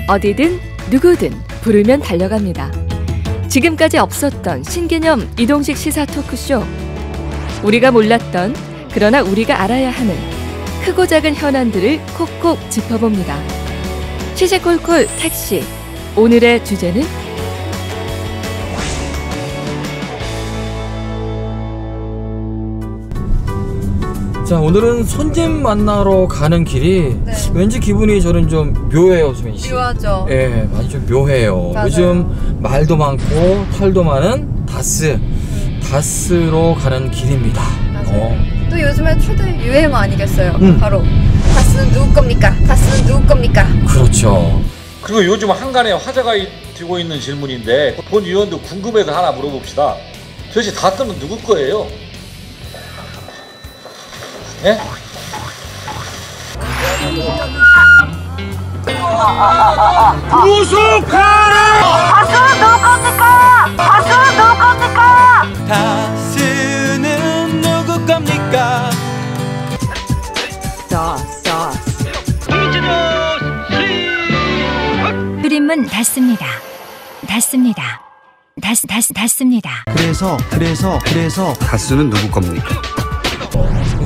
어디든 누구든 부르면 달려갑니다. 지금까지 없었던 신개념 이동식 시사 토크쇼. 우리가 몰랐던, 그러나 우리가 알아야 하는 크고 작은 현안들을 콕콕 짚어봅니다. 시시콜콜 택시. 오늘의 주제는 자, 오늘은 손님 만나러 가는 길이 왠지 기분이 저는 좀 묘해요, 수민 씨. 묘하죠. 예, 많이 좀 묘해요. 맞아요. 요즘 말도 많고 털도 많은 다스로 가는 길입니다. 또 요즘에 최대 유행어 아니겠어요? 바로 다스는 누구 겁니까? 다스는 누구 겁니까? 그렇죠. 그리고 요즘 한간에 화제가 되고 있는 질문인데 본 의원도 궁금해서 하나 물어봅시다. 도대체 다스는 누구 거예요? 예? 구속하라! 다스는 누구 겁니까? 다스는 누구 겁니까? 다스는 누구 겁니까? 흐림은 닿습니다. 닿습니다. 그래서 다스는 누구 겁니까?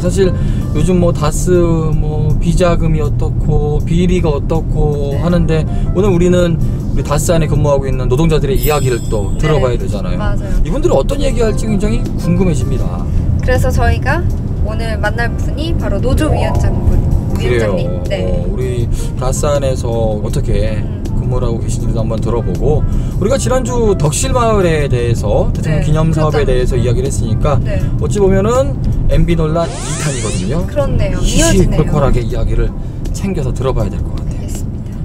사실 요즘 뭐 다스 뭐 비자금이 어떻고 비리가 어떻고 하는데 오늘 우리는 우리 다스 안에 근무하고 있는 노동자들의 이야기를 또 들어봐야 되잖아요. 맞아요. 이분들은 어떤 얘기할지 굉장히 궁금해집니다. 그래서 저희가 오늘 만날 분이 바로 노조위원장님. 그래요. 네. 우리 다스 안에서 어떻게 근무를 하고 계신지도 한번 들어보고, 우리가 지난주 덕실마을에 대해서 대통령 기념사업에 대해서 이야기를 했으니까 어찌 보면은 MB 논란 2탄이거든요. 그렇네요. 시시콜콜하게 이야기를 챙겨서 들어봐야 될 것 같아요. 알겠습니다.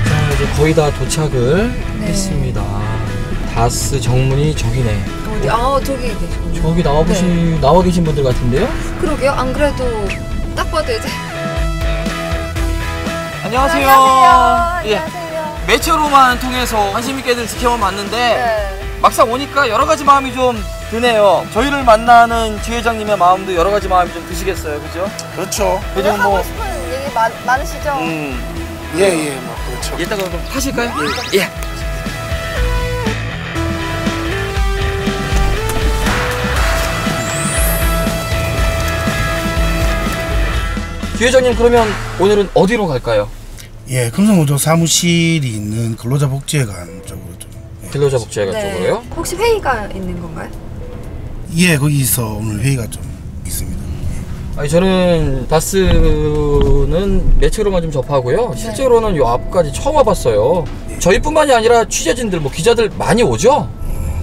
자, 이제 거의 다 도착을 했습니다. 다스 정문이 저기네. 어디? 저기 계시군요. 저기 나와 계신 분들 같은데요? 그러게요. 안 그래도 딱 봐도 이제. 안녕하세요. 안녕하세요. 매체로만 통해서 관심 있게들 지켜만 봤는데 막상 오니까 여러 가지 마음이 좀 드네요. 저희를 만나는 지회장님의 마음도 여러 가지 마음이 좀 드시겠어요, 그죠? 그렇죠. 요즘 하고 싶은 얘기 많으시죠? 뭐 그렇죠. 이따가 그럼 타실까요? 예. 지회장님, 그러면 오늘은 어디로 갈까요? 예, 금성노조 사무실이 있는 근로자복지회관 쪽으로 좀. 근로자복지회관 쪽으로요? 혹시 회의가 있는 건가요? 예, 거기서 오늘 회의가 좀 있습니다. 아니, 저는 다스는 매체로만 좀 접하고요. 실제로는 요 앞까지 처음 와봤어요. 저희뿐만이 아니라 취재진들, 뭐 기자들 많이 오죠?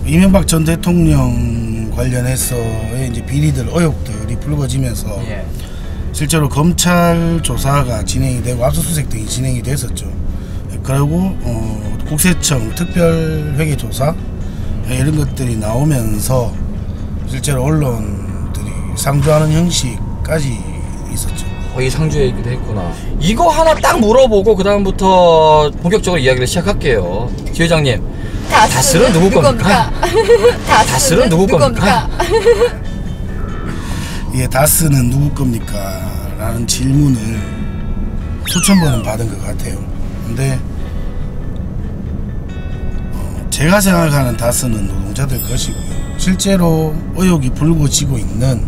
이명박 전 대통령 관련해서의 이제 비리들, 의혹들이 불거지면서 실제로 검찰 조사가 진행이 되고 압수수색 등이 진행이 됐었죠. 그리고 국세청 특별회계조사 이런 것들이 나오면서 실제로 언론들이 상주하는 형식까지 있었죠. 거의 상주이기도 했구나. 이거 하나 딱 물어보고 그 다음부터 본격적으로 이야기를 시작할게요. 지회장님, 다스는 누구 겁니까? 다스는 누구 겁니까? 예, 다스는 누구 겁니까? 라는 질문을 수천 번은 받은 것 같아요. 근데 제가 생각하는 다스는 노동자들 것이고요. 실제로 의혹이 불거지고 있는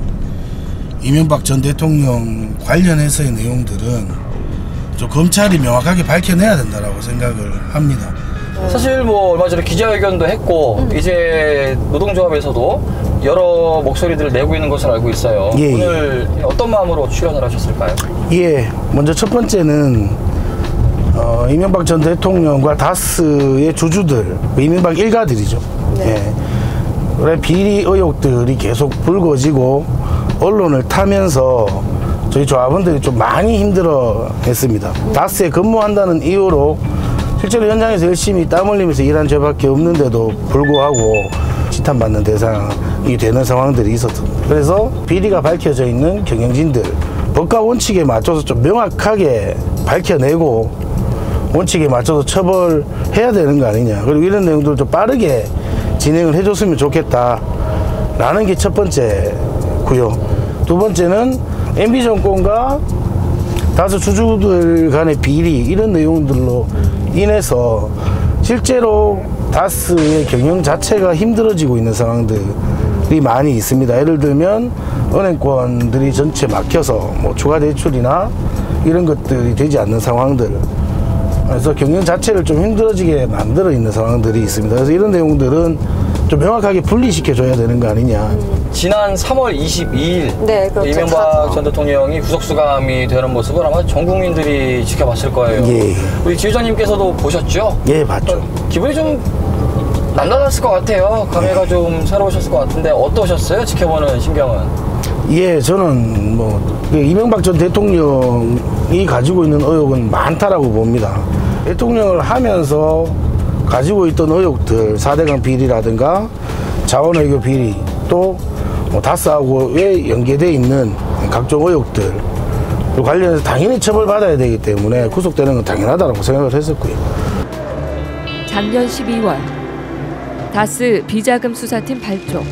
이명박 전 대통령 관련해서의 내용들은 좀 검찰이 명확하게 밝혀내야 된다고 생각을 합니다. 사실 뭐 얼마 전에 기자회견도 했고 이제 노동조합에서도 여러 목소리들을 내고 있는 것을 알고 있어요. 오늘 어떤 마음으로 출연을 하셨을까요? 예, 먼저 첫 번째는 이명박 전 대통령과 다스의 주주들, 이명박 일가들이죠. 그래 비리 의혹들이 계속 불거지고 언론을 타면서 저희 조합원들이 좀 많이 힘들어 했습니다. 다스에 근무한다는 이유로 실제로 현장에서 열심히 땀 흘리면서 일한 저밖에 없는데도 불구하고 지탄받는 대상이 되는 상황들이 있었던, 그래서 비리가 밝혀져 있는 경영진들 법과 원칙에 맞춰서 좀 명확하게 밝혀내고 원칙에 맞춰서 처벌해야 되는 거 아니냐. 그리고 이런 내용들을 좀 빠르게 진행을 해줬으면 좋겠다라는 게 첫 번째고요. 두 번째는 MB 정권과 다수 주주들 간의 비리 이런 내용들로 인해서 실제로 다스의 경영 자체가 힘들어지고 있는 상황들이 많이 있습니다. 예를 들면 은행권들이 전체 막혀서 뭐 추가 대출이나 이런 것들이 되지 않는 상황들, 그래서 경영 자체를 좀 힘들어지게 만들어 있는 상황들이 있습니다. 그래서 이런 내용들은 좀 명확하게 분리시켜 줘야 되는 거 아니냐. 지난 3월 22일 네, 그렇죠. 이명박 전 대통령이 구속수감이 되는 모습을 아마 전 국민들이 지켜봤을 거예요. 예. 우리 지회장님께서도 보셨죠? 예, 봤죠. 기분이 좀 남달랐을 것 같아요. 감회가 좀 새로우셨을 것 같은데 어떠셨어요? 지켜보는 신경은? 예, 저는 뭐 이명박 전 대통령이 가지고 있는 의혹은 많다라고 봅니다. 대통령을 하면서 가지고 있던 의혹들, 4대강 비리라든가 자원외교 비리, 또 다스하고에 연계되어 있는 각종 의혹들 관련해서 당연히 처벌받아야 되기 때문에 구속되는 건 당연하다고 생각을 했었고요. 작년 12월 다스 비자금 수사팀 발족.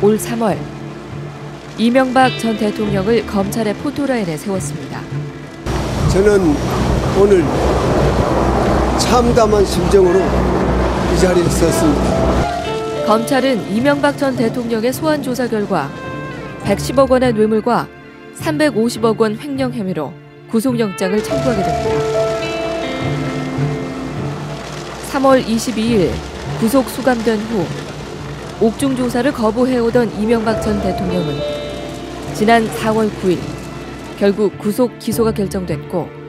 올 3월 이명박 전 대통령을 검찰의 포토라인에 세웠습니다. 저는 오늘 참담한 심정으로 이 자리에 섰습니다. 검찰은 이명박 전 대통령의 소환 조사 결과 110억 원의 뇌물과 350억 원 횡령 혐의로 구속영장을 청구하게 됩니다. 3월 22일 구속 수감된 후 옥중 조사를 거부해오던 이명박 전 대통령은 지난 4월 9일 결국 구속 기소가 결정됐고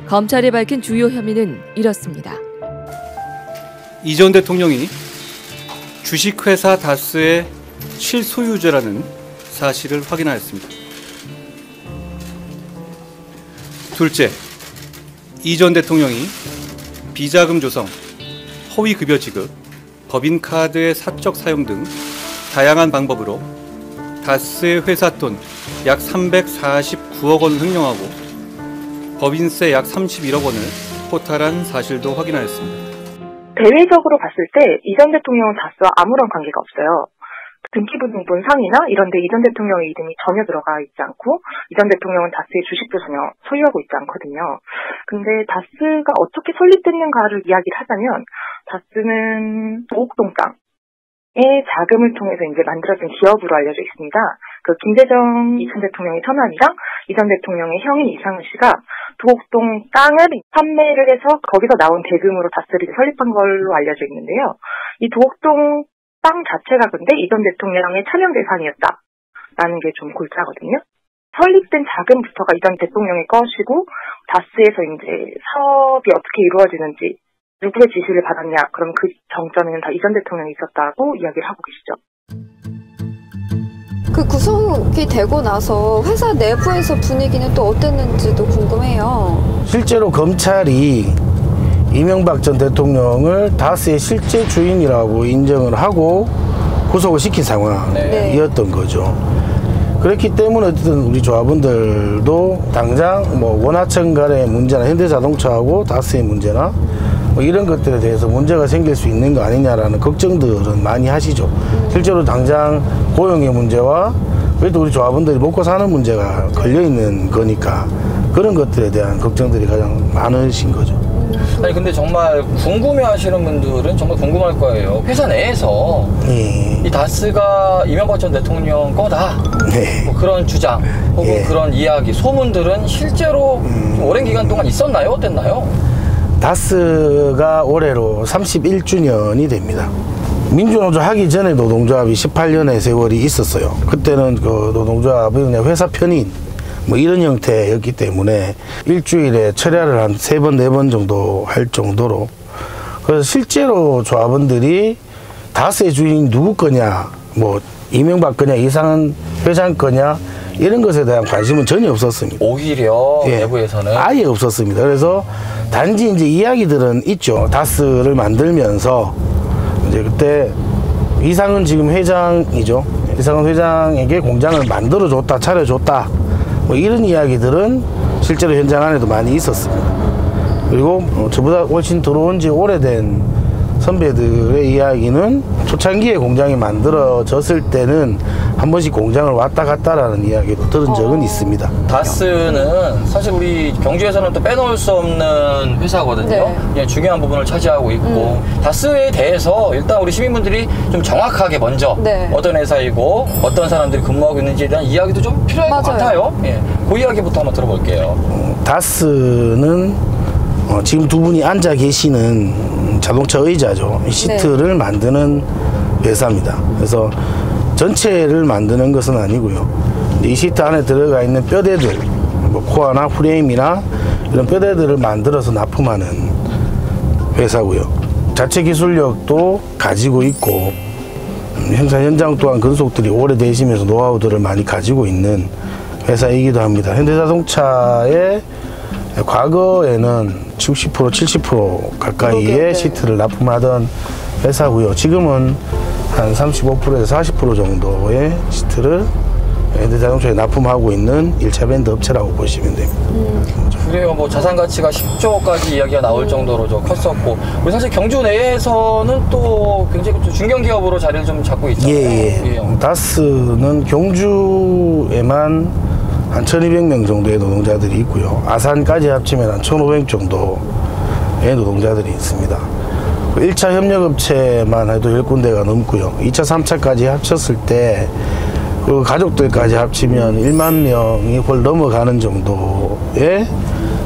검찰이 밝힌 주요 혐의는 이렇습니다. 이 전 대통령이 주식회사 다스의 실소유주라는 사실을 확인하였습니다. 둘째, 이 전 대통령이 비자금 조성, 허위급여 지급, 법인카드의 사적 사용 등 다양한 방법으로 다스의 회사 돈 약 349억 원을 횡령하고 법인세 약 31억 원을 포탈한 사실도 확인하였습니다. 대외적으로 봤을 때 이 전 대통령은 다스와 아무런 관계가 없어요. 등기부등본 상이나 이런 데 이 전 대통령의 이름이 전혀 들어가 있지 않고 이 전 대통령은 다스의 주식도 전혀 소유하고 있지 않거든요. 근데 다스가 어떻게 설립됐는가를 이야기를 하자면 다스는 도곡동 땅의 자금을 통해서 이제 만들어진 기업으로 알려져 있습니다. 그 김대중 이 전 대통령의 처남이랑 이 전 대통령의 형인 이상은 씨가 도곡동 땅을 판매를 해서 거기서 나온 대금으로 다스를 설립한 걸로 알려져 있는데요. 이 도곡동 땅 자체가 근데 이 전 대통령의 차명 재산이었다라는 게 좀 골자거든요. 설립된 자금부터가 이 전 대통령의 것이고 다스에서 이제 사업이 어떻게 이루어지는지 누구의 지시를 받았냐, 그럼 그 정점에는 다 이 전 대통령이 있었다고 이야기를 하고 계시죠. 그 구속이 되고 나서 회사 내부에서 분위기는 또 어땠는지도 궁금해요. 실제로 검찰이 이명박 전 대통령을 다스의 실제 주인이라고 인정을 하고 구속을 시킨 상황이었던 거죠. 그렇기 때문에 어쨌든 우리 조합원들도 당장 뭐 원하청 간의 문제나 현대자동차하고 다스의 문제나 뭐 이런 것들에 대해서 문제가 생길 수 있는 거 아니냐라는 걱정들은 많이 하시죠. 실제로 당장 고용의 문제와 그래도 우리 조합원들이 먹고 사는 문제가 걸려 있는 거니까 그런 것들에 대한 걱정들이 가장 많으신 거죠. 아니 근데 정말 궁금해하시는 분들은 정말 궁금할 거예요. 회사 내에서 이 다스가 이명박 전 대통령 거다, 뭐 그런 주장 혹은 그런 이야기, 소문들은 실제로 좀 오랜 기간 동안 있었나요? 어땠나요? 다스가 올해로 31주년이 됩니다. 민주노조 하기 전에 노동조합이 18년의 세월이 있었어요. 그때는 그 노동조합이 그냥 회사 편인 뭐 이런 형태였기 때문에 일주일에 철야를 한 3번, 4번 정도 할 정도로, 그래서 실제로 조합원들이 다스의 주인이 누구 거냐, 뭐 이명박 거냐, 이상은 회장 거냐, 이런 것에 대한 관심은 전혀 없었습니다. 오히려 내부에서는 아예 없었습니다. 그래서 단지 이제 이야기들은 있죠. 다스를 만들면서 이제 그때 이상은 지금 회장이죠. 이상은 회장에게 공장을 만들어줬다, 차려줬다, 뭐 이런 이야기들은 실제로 현장 안에도 많이 있었습니다. 그리고 저보다 훨씬 들어온 지 오래된 선배들의 이야기는 초창기에 공장이 만들어졌을 때는 한 번씩 공장을 왔다 갔다라는 이야기도 들은 적은 있습니다. 다스는 사실 우리 경주에서는 또 빼놓을 수 없는 회사거든요. 네. 중요한 부분을 차지하고 있고 다스에 대해서 일단 우리 시민분들이 좀 정확하게 먼저 어떤 회사이고 어떤 사람들이 근무하고 있는지에 대한 이야기도 좀 필요할 것 같아요. 예, 그 이야기부터 한번 들어볼게요. 다스는 지금 두 분이 앉아 계시는 자동차 의자죠. 시트를 만드는 회사입니다. 그래서 전체를 만드는 것은 아니고요. 이 시트 안에 들어가 있는 뼈대들, 뭐 코어나 프레임이나 이런 뼈대들을 만들어서 납품하는 회사고요. 자체 기술력도 가지고 있고 생산 현장 또한 근속들이 오래되시면서 노하우들을 많이 가지고 있는 회사이기도 합니다. 현대자동차의 과거에는 60%, 70% 가까이의 시트를 납품하던 회사고요. 지금은 한 35%에서 40% 정도의 시트를 현대자동차에 납품하고 있는 1차 밴드 업체라고 보시면 됩니다. 그래요. 뭐 자산 가치가 10조까지 이야기가 나올 정도로 좀 컸었고, 우리 사실 경주 내에서는 또 굉장히 중견 기업으로 자리를 좀 잡고 있잖아요. 예. 다스는 경주에만 한 1200명 정도의 노동자들이 있고요. 아산까지 합치면 한 1500 정도의 노동자들이 있습니다. 1차 협력업체만 해도 10군데가 넘고요. 2차, 3차까지 합쳤을 때 그 가족들까지 합치면 1만 명이 홀 넘어가는 정도의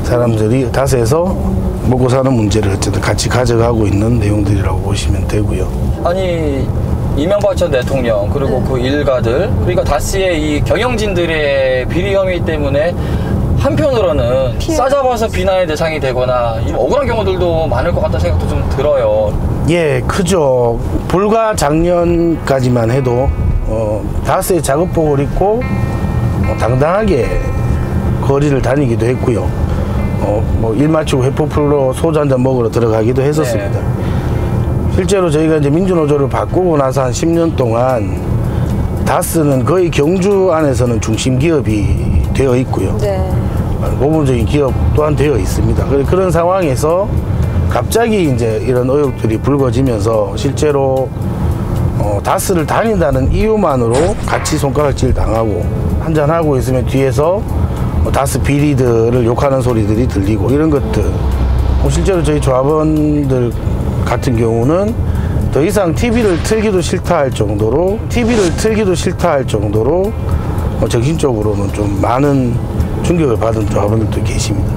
사람들이 다스에서 먹고 사는 문제를 어쨌든 같이 가져가고 있는 내용들이라고 보시면 되고요. 아니, 이명박 전 대통령 그리고 그 일가들, 그러니까 다스의 이 경영진들의 비리 혐의 때문에 한편으로는 싸잡아서 비난의 대상이 되거나 억울한 경우들도 많을 것 같다는 생각도 좀 들어요. 예, 크죠. 불과 작년까지만 해도 다스의 작업복을 입고 당당하게 거리를 다니기도 했고요. 뭐 일 마치고 회포풀로 소주 한잔 먹으러 들어가기도 했었습니다. 실제로 저희가 이제 민주노조를 바꾸고 나서 한 10년 동안 다스는 거의 경주 안에서는 중심 기업이 되어 있고요. 모범적인 기업 또한 되어 있습니다. 그런 상황에서 갑자기 이제 이런 의혹들이 불거지면서 실제로 다스를 다닌다는 이유만으로 같이 손가락질 당하고 한잔하고 있으면 뒤에서 다스 비리들을 욕하는 소리들이 들리고 이런 것들, 실제로 저희 조합원들 같은 경우는 더 이상 TV를 틀기도 싫다 할 정도로 정신적으로는 좀 많은 충격을 받은 조합원들도 계십니다.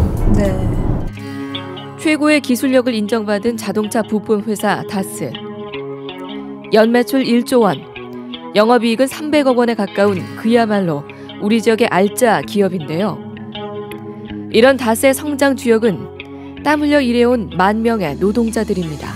최고의 기술력을 인정받은 자동차 부품 회사 다스. 연매출 1조 원, 영업이익은 300억 원에 가까운 그야말로 우리 지역의 알짜 기업인데요. 이런 다스의 성장 주역은 땀 흘려 일해온 10,000명의 노동자들입니다.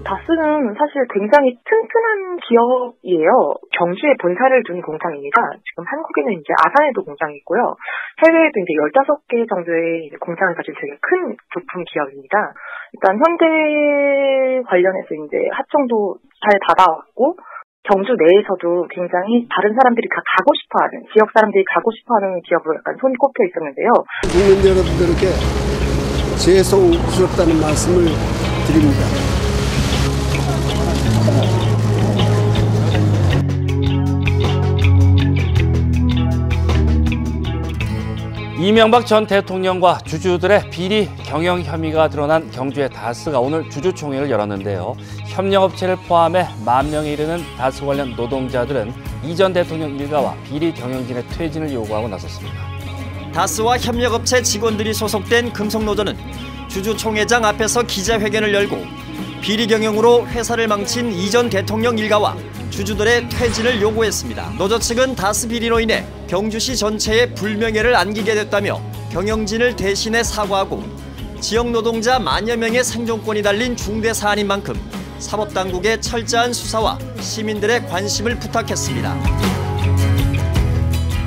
다스는 사실 굉장히 튼튼한 기업이에요. 경주에 본사를 둔 공장입니다. 지금 한국에는 이제 아산에도 공장이 있고요. 해외에도 이제 15개 정도의 공장을 가진 되게 큰 부품 기업입니다. 일단 현대 관련해서 이제 하청도 잘 받아왔고, 경주 내에서도 굉장히 다른 사람들이 다 가고 싶어하는, 지역 사람들이 가고 싶어하는 기업으로 약간 손꼽혀 있었는데요. 국민 여러분들에게 죄송스럽다는 말씀을 드립니다. 이명박 전 대통령과 주주들의 비리 경영 혐의가 드러난 경주의 다스가 오늘 주주총회를 열었는데요. 협력업체를 포함해 10,000명에 이르는 다스 관련 노동자들은 이 전 대통령 일가와 비리 경영진의 퇴진을 요구하고 나섰습니다. 다스와 협력업체 직원들이 소속된 금속노조는 주주총회장 앞에서 기자회견을 열고 비리 경영으로 회사를 망친 이 전 대통령 일가와 주주들의 퇴진을 요구했습니다. 노조 측은 다스 비리로 인해 경주시 전체에 불명예를 안기게 됐다며 경영진을 대신해 사과하고 지역 노동자 10,000여 명의 생존권이 달린 중대 사안인 만큼 사법당국의 철저한 수사와 시민들의 관심을 부탁했습니다.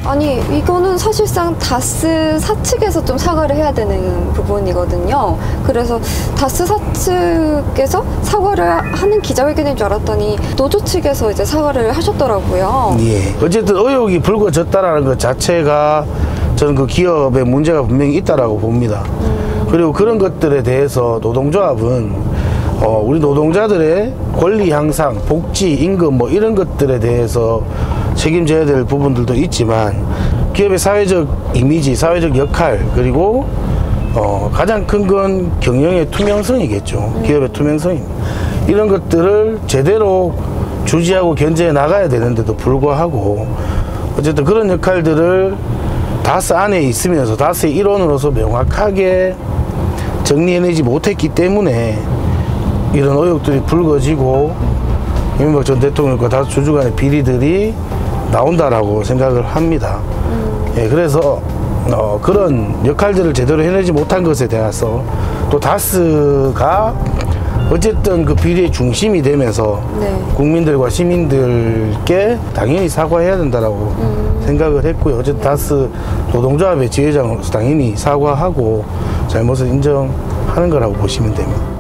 아니, 이거는 사실상 다스 사측에서 좀 사과를 해야 되는 부분이거든요. 그래서 다스 사측에서 사과를 하는 기자회견인 줄 알았더니 노조 측에서 이제 사과를 하셨더라고요. 예. 어쨌든 의혹이 불거졌다라는 것 자체가 저는 그 기업에 문제가 분명히 있다라고 봅니다. 그리고 그런 것들에 대해서 노동조합은 우리 노동자들의 권리 향상, 복지, 임금 뭐 이런 것들에 대해서 책임져야 될 부분들도 있지만 기업의 사회적 이미지, 사회적 역할, 그리고 가장 큰 건 경영의 투명성이겠죠. 기업의 투명성입니다. 이런 것들을 제대로 주지하고 견제해 나가야 되는데도 불구하고 어쨌든 그런 역할들을 다스 안에 있으면서 다스의 일원으로서 명확하게 정리해내지 못했기 때문에 이런 의혹들이 불거지고 이명박 전 대통령과 다스 주주 간의 비리들이 나온다라고 생각을 합니다. 예, 그래서 그런 역할들을 제대로 해내지 못한 것에 대해서 또 다스가 어쨌든 그 비리의 중심이 되면서 국민들과 시민들께 당연히 사과해야 된다라고 생각을 했고요. 어쨌든 다스 노동조합의 지회장으로서 당연히 사과하고 잘못을 인정하는 거라고 보시면 됩니다.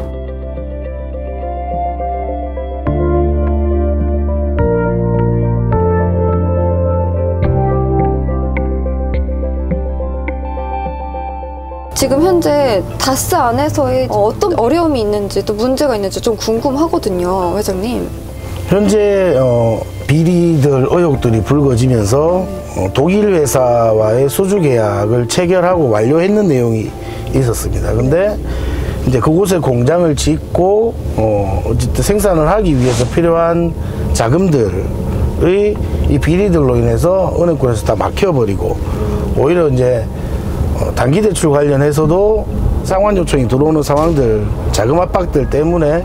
지금 현재 다스 안에서의 어떤 어려움이 있는지 또 문제가 있는지 좀 궁금하거든요, 회장님. 현재 비리들 의혹들이 불거지면서 독일 회사와의 수주 계약을 체결하고 완료했는 내용이 있었습니다. 근데 이제 그곳에 공장을 짓고 어쨌든 생산을 하기 위해서 필요한 자금들의 이 비리들로 인해서 은행권에서 다 막혀버리고 오히려 이제 단기 대출 관련해서도 상환 요청이 들어오는 상황들, 자금 압박들 때문에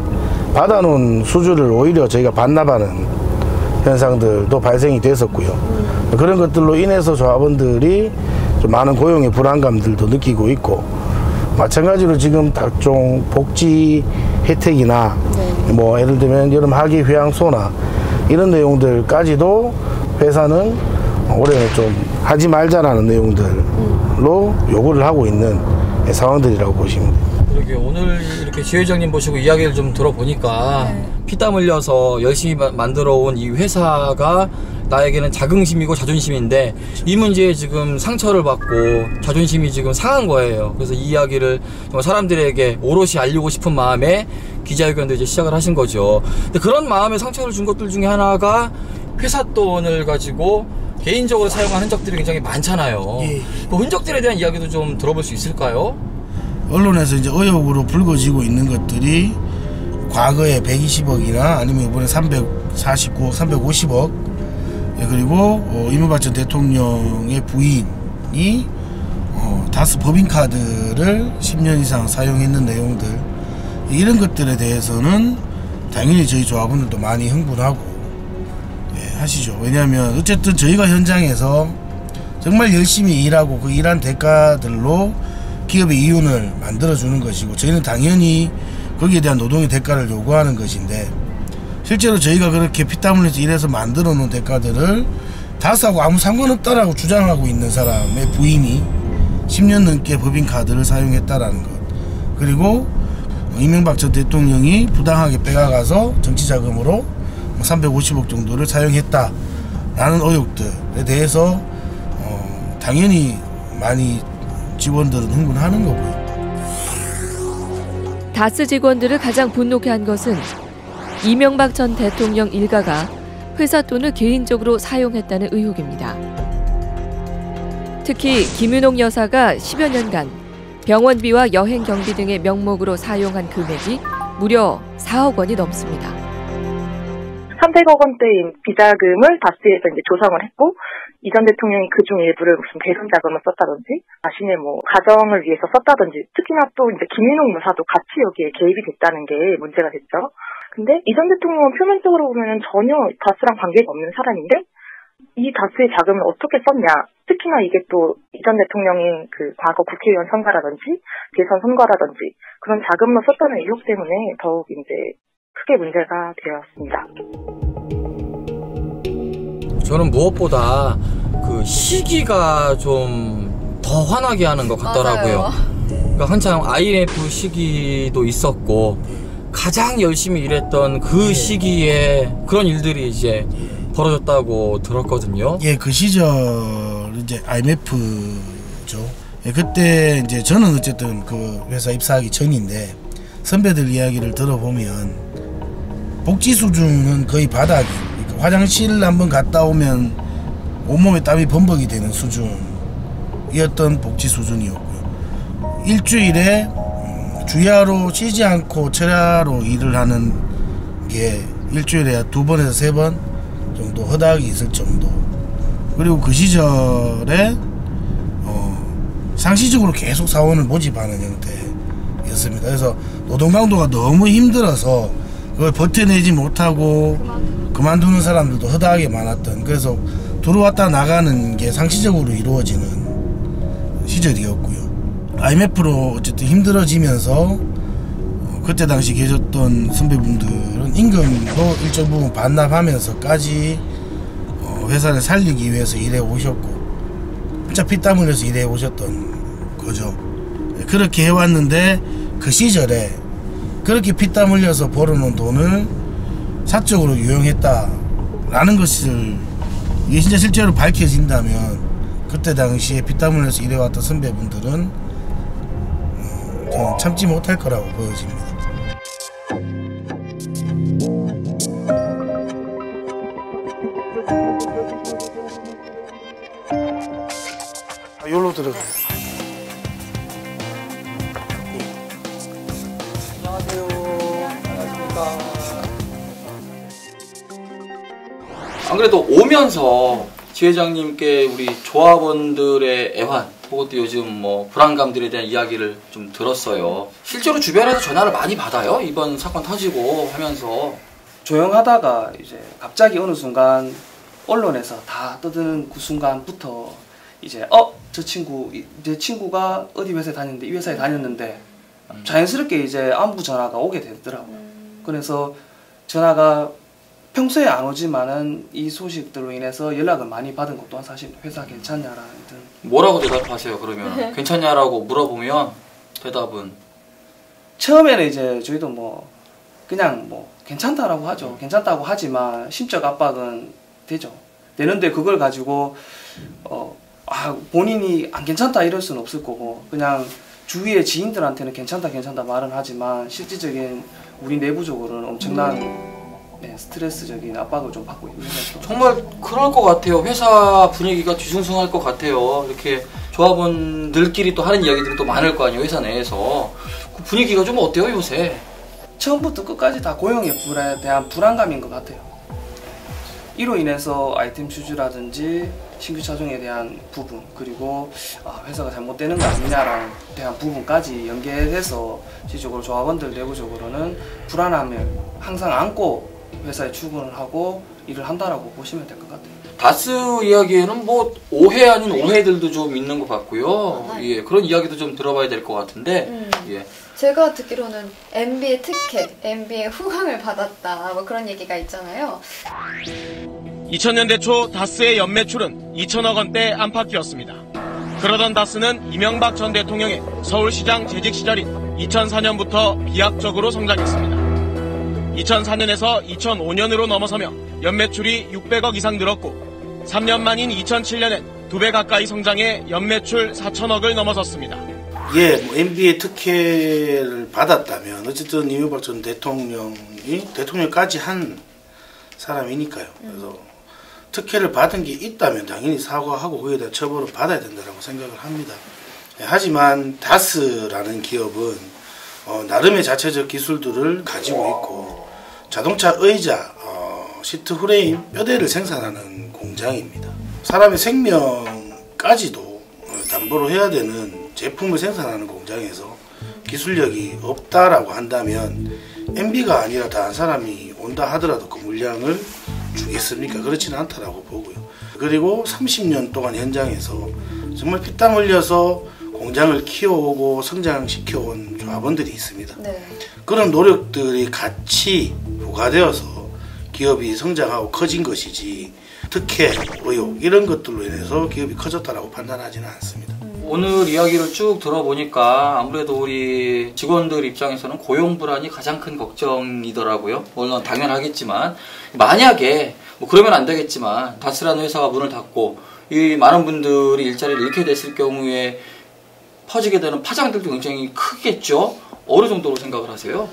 받아놓은 수주를 오히려 저희가 반납하는 현상들도 발생이 됐었고요. 그런 것들로 인해서 조합원들이 좀 많은 고용의 불안감들도 느끼고 있고, 마찬가지로 지금 각종 복지 혜택이나 뭐 예를 들면 여름 하기 휴양소나 이런 내용들까지도 회사는 올해는 좀 하지 말자라는 내용들로 요구를 하고 있는 상황들이라고 보시면 됩니다. 그러게 오늘 이렇게 지회장님 모시고 이야기를 좀 들어보니까 피땀 흘려서 열심히 만들어 온 이 회사가 나에게는 자긍심이고 자존심인데 이 문제에 지금 상처를 받고 자존심이 지금 상한 거예요. 그래서 이 이야기를 정말 사람들에게 오롯이 알리고 싶은 마음에 기자회견도 이제 시작을 하신 거죠. 근데 그런 마음에 상처를 준 것들 중에 하나가 회사 돈을 가지고 개인적으로 사용한 흔적들이 굉장히 많잖아요. 그 흔적들에 대한 이야기도 좀 들어볼 수 있을까요? 언론에서 이제 의혹으로 불거지고 있는 것들이 과거에 120억이나 아니면 이번에 349억, 350억, 그리고 이명박 전 대통령의 부인이 다스 법인카드를 10년 이상 사용했는 내용들, 이런 것들에 대해서는 당연히 저희 조합원들도 많이 흥분하고 하시죠. 왜냐하면 어쨌든 저희가 현장에서 정말 열심히 일하고 그 일한 대가들로 기업의 이윤을 만들어주는 것이고, 저희는 당연히 거기에 대한 노동의 대가를 요구하는 것인데, 실제로 저희가 그렇게 피땀 흘려서 일해서 만들어 놓은 대가들을 다스하고 아무 상관없다라고 주장하고 있는 사람의 부인이 10년 넘게 법인카드를 사용했다라는 것, 그리고 이명박 전 대통령이 부당하게 빼가가서 정치자금으로 350억 정도를 사용했다라는 의혹들에 대해서 당연히 많이 직원들은 흥분하는 거고요. 다스 직원들을 가장 분노케 한 것은 이명박 전 대통령 일가가 회사 돈을 개인적으로 사용했다는 의혹입니다. 특히 김윤옥 여사가 10여 년간 병원비와 여행 경비 등의 명목으로 사용한 금액이 무려 4억 원이 넘습니다. 300억 원대인 비자금을 다스에서 이제 조성을 했고, 이전 대통령이 그중 일부를 무슨 대선 자금을 썼다든지, 자신의 뭐 가정을 위해서 썼다든지, 특히나 또 이제 김윤옥 여사도 같이 여기에 개입이 됐다는 게 문제가 됐죠. 근데 이전 대통령은 표면적으로 보면은 전혀 다스랑 관계가 없는 사람인데, 이 다스의 자금을 어떻게 썼냐, 특히나 이게 또 이전 대통령의 그 과거 국회의원 선거라든지 대선 선거라든지 그런 자금을 썼다는 의혹 때문에 더욱 이제 크게 문제가 되었습니다. 저는 무엇보다 그 시기가 좀 더 화나게 하는 것 같더라고요. 그러니까 한창 IMF 시기도 있었고 가장 열심히 일했던 그 시기에 그런 일들이 이제 벌어졌다고 들었거든요. 예, 그 시절 이제 IMF죠. 그때 이제 저는 어쨌든 그 회사 입사하기 전인데 선배들 이야기를 들어보면 복지 수준은 거의 바닥이, 그러니까 화장실 한번 갔다 오면 온몸에 땀이 범벅이 되는 수준이었던 복지 수준이었고요. 일주일에 주야로 쉬지 않고 철야로 일을 하는 게 일주일에 2번에서 3번 정도 허닥이 있을 정도. 그리고 그 시절에 상시적으로 계속 사원을 모집하는 형태였습니다. 그래서 노동 강도가 너무 힘들어서 그걸 버텨내지 못하고 그만두는 사람들도 허다하게 많았던, 그래서 들어왔다 나가는 게 상시적으로 이루어지는 시절이었고요. IMF로 어쨌든 힘들어지면서 그때 당시 계셨던 선배분들은 임금도 일정 부분 반납하면서까지 회사를 살리기 위해서 일해 오셨고 진짜 피땀 흘려서 일해 오셨던 거죠. 그렇게 해왔는데 그 시절에 그렇게 피땀 흘려서 벌어놓은 돈을 사적으로 유용했다라는 것을 이게 진짜 실제로 밝혀진다면 그때 당시에 피땀 흘려서 일해왔던 선배분들은 저는 참지 못할 거라고 보여집니다. 여기로 들어가요. 안 그래도 오면서 지회장님께 우리 조합원들의 애환, 그것도 요즘 뭐 불안감들에 대한 이야기를 좀 들었어요. 실제로 주변에서 전화를 많이 받아요? 이번 사건 터지고 하면서. 조용하다가 이제 갑자기 어느 순간 언론에서 다 떠드는 그 순간부터 이제 저 친구, 내 친구가 어디 회사에 다녔는데 이 회사에 다녔는데 자연스럽게 이제 안부 전화가 오게 되더라고요. 그래서 전화가 평소에 안 오지만은 이 소식들로 인해서 연락을 많이 받은 것도 사실 회사 괜찮냐라는 등. 뭐라고 대답하세요 그러면? 괜찮냐라고 물어보면 대답은? 처음에는 이제 저희도 뭐 그냥 뭐 괜찮다라고 하죠. 괜찮다고 하지만 심적 압박은 되죠. 되는데 그걸 가지고 본인이 안 괜찮다 이럴 수는 없을 거고 그냥 주위의 지인들한테는 괜찮다 말은 하지만 실질적인 우리 내부적으로는 엄청난 스트레스적인 압박을 좀 받고 있는 거죠. 정말 그럴 것 같아요. 회사 분위기가 뒤숭숭할 것 같아요. 이렇게 조합원들끼리 또 하는 이야기들이 또 많을 거 아니에요. 회사 내에서. 그 분위기가 좀 어때요 요새? 처음부터 끝까지 다 고용에 대한 불안감인 것 같아요. 이로 인해서 아이템 수주라든지 신규 차종에 대한 부분, 그리고 회사가 잘못되는 거 아니냐라는 대한 부분까지 연계돼서 실질적으로 조합원들 내부적으로는 불안함을 항상 안고 회사에 출근을 하고 일을 한다라고 보시면 될 것 같아요. 다스 이야기에는 뭐 오해 아닌 오해들도 좀 있는 것 같고요. 예, 그런 이야기도 좀 들어봐야 될 것 같은데. 예. 제가 듣기로는 MB의 특혜, MB의 후광을 받았다, 뭐 그런 얘기가 있잖아요. 2000년대 초 다스의 연매출은 2천억 원대 안팎이었습니다. 그러던 다스는 이명박 전 대통령의 서울시장 재직 시절인 2004년부터 비약적으로 성장했습니다. 2004년에서 2005년으로 넘어서며 연매출이 600억 이상 늘었고 3년 만인 2007년엔 2배 가까이 성장해 연매출 4천억을 넘어섰습니다. 예, 뭐 MB의 특혜를 받았다면 어쨌든 이명박 전 대통령이 대통령까지 한 사람이니까요. 그래서 특혜를 받은 게 있다면 당연히 사과하고 그에 대한 처벌을 받아야 된다고 생각을 합니다. 하지만 다스라는 기업은 나름의 자체적 기술들을 가지고 있고 자동차 의자, 시트 프레임, 뼈대를 생산하는 공장입니다. 사람의 생명까지도 담보로 해야 되는 제품을 생산하는 공장에서 기술력이 없다라고 한다면 MB가 아니라 다른 사람이 온다 하더라도 그 물량을 주겠습니까? 그렇지는 않다라고 보고요. 그리고 30년 동안 현장에서 정말 피땀 흘려서 공장을 키워오고 성장시켜온 조합원들이 있습니다. 네. 그런 노력들이 같이 부과되어서 기업이 성장하고 커진 것이지 특혜, 의혹 이런 것들로 인해서 기업이 커졌다라고 판단하지는 않습니다. 오늘 이야기를 쭉 들어보니까 아무래도 우리 직원들 입장에서는 고용 불안이 가장 큰 걱정이더라고요. 물론 당연하겠지만 만약에 뭐 그러면 안 되겠지만 다스라는 회사가 문을 닫고 이 많은 분들이 일자리를 잃게 됐을 경우에 퍼지게 되는 파장들도 굉장히 크겠죠. 어느 정도로 생각을 하세요?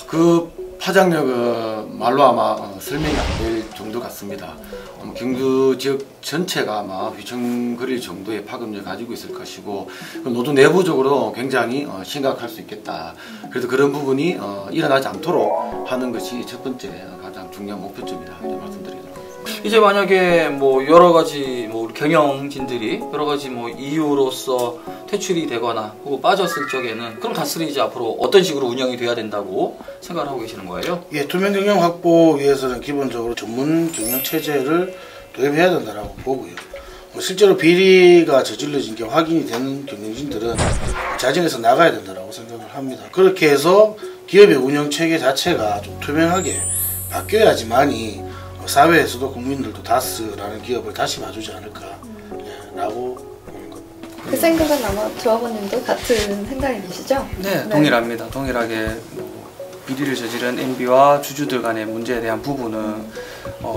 그 파장력은 말로 아마 설명이 안 될 정도 같습니다. 경주 지역 전체가 아마 휘청거릴 정도의 파급력을 가지고 있을 것이고 노조 내부적으로 굉장히 심각할 수 있겠다. 그래서 그런 부분이 일어나지 않도록 하는 것이 첫 번째 가장 중요한 목표점이다 말씀드리겠습니다. 이제 만약에 뭐 여러 가지 뭐 경영진들이 여러 가지 뭐 이유로서 퇴출이 되거나 혹은 빠졌을 적에는 그럼 다스는 이제 앞으로 어떤 식으로 운영이 돼야 된다고 생각을 하고 계시는 거예요? 예, 투명 경영 확보 위해서는 기본적으로 전문 경영 체제를 도입해야 된다고 보고요. 실제로 비리가 저질러진 게 확인이 되는 경영진들은 자진해서 나가야 된다고 생각을 합니다. 그렇게 해서 기업의 운영 체계 자체가 좀 투명하게 바뀌어야지만이 사회에서도 국민들도 다스라는 기업을 다시 봐주지 않을까라고 보는 겁니다. 그 생각은 아마 조합원님도 같은 생각이시죠? 네, 동일합니다. 동일하게 비리를 저지른 MB와 주주들 간의 문제에 대한 부분은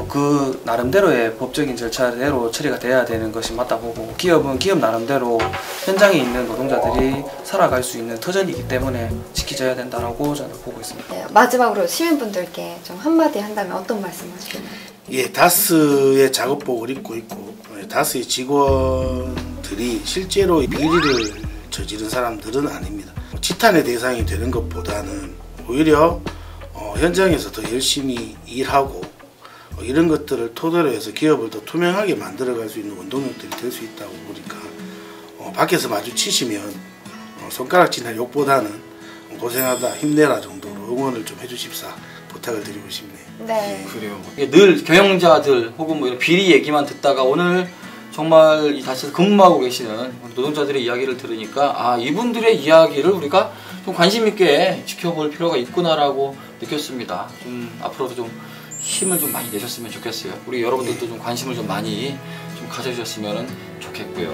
그 나름대로의 법적인 절차대로 처리가 돼야 되는 것이 맞다 보고 기업은 기업 나름대로 현장에 있는 노동자들이 살아갈 수 있는 터전이기 때문에 지켜져야 된다고 저는 보고 있습니다. 네, 마지막으로 시민분들께 좀 한마디 한다면 어떤 말씀 하시겠나요? 예, 다스의 작업복을 입고 있고 다스의 직원들이 실제로 비리를 저지른 사람들은 아닙니다. 지탄의 대상이 되는 것보다는 오히려 현장에서 더 열심히 일하고 이런 것들을 토대로 해서 기업을 더 투명하게 만들어갈 수 있는 원동력들이 될 수 있다고 보니까 밖에서 마주치시면 손가락질할 욕보다는 고생하다 힘내라 정도로 응원을 좀 해주십사 부탁을 드리고 싶네요. 네. 그래요. 늘 경영자들 혹은 뭐 이런 비리 얘기만 듣다가 오늘 정말 이 다시 근무하고 계시는 노동자들의 이야기를 들으니까 이분들의 이야기를 우리가 좀 관심 있게 지켜볼 필요가 있구나라고 느꼈습니다. 앞으로도 좀 힘을 좀 많이 내셨으면 좋겠어요. 우리 여러분들도 좀 관심을 좀 많이 좀 가져주셨으면 좋겠고요.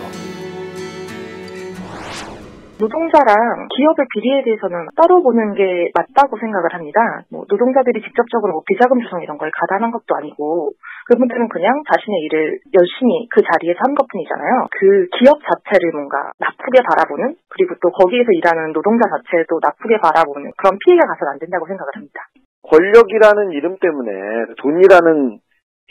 노동자랑 기업의 비리에 대해서는 따로 보는 게 맞다고 생각을 합니다. 노동자들이 직접적으로 비자금 조성 이런 걸 가담한 것도 아니고 그분들은 그냥 자신의 일을 열심히 그 자리에서 한 것뿐이잖아요. 그 기업 자체를 뭔가 나쁘게 바라보는 그리고 또 거기에서 일하는 노동자 자체도 나쁘게 바라보는 그런 피해가 가서는 안 된다고 생각을 합니다. 권력이라는 이름 때문에 돈이라는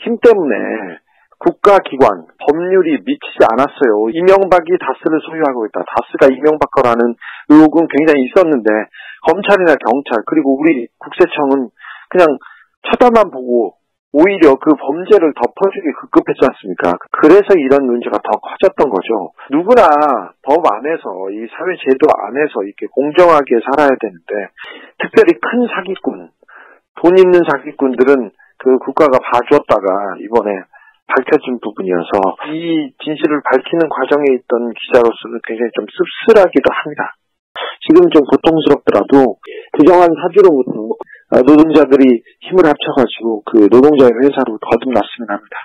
힘 때문에 국가기관, 법률이 미치지 않았어요. 이명박이 다스를 소유하고 있다. 다스가 이명박 거라는 의혹은 굉장히 있었는데 검찰이나 경찰 그리고 우리 국세청은 그냥 쳐다만 보고 오히려 그 범죄를 덮어주기 급급했지 않습니까? 그래서 이런 문제가 더 커졌던 거죠. 누구나 법 안에서 이 사회제도 안에서 이렇게 공정하게 살아야 되는데 특별히 큰 사기꾼, 돈 있는 사기꾼들은 그 국가가 봐주었다가 이번에 밝혀진 부분이어서 이 진실을 밝히는 과정에 있던 기자로서는 굉장히 좀 씁쓸하기도 합니다. 지금 좀 고통스럽더라도 규정한 사주로부터 노동자들이 힘을 합쳐가지고 그 노동자의 회사로 거듭났으면 합니다.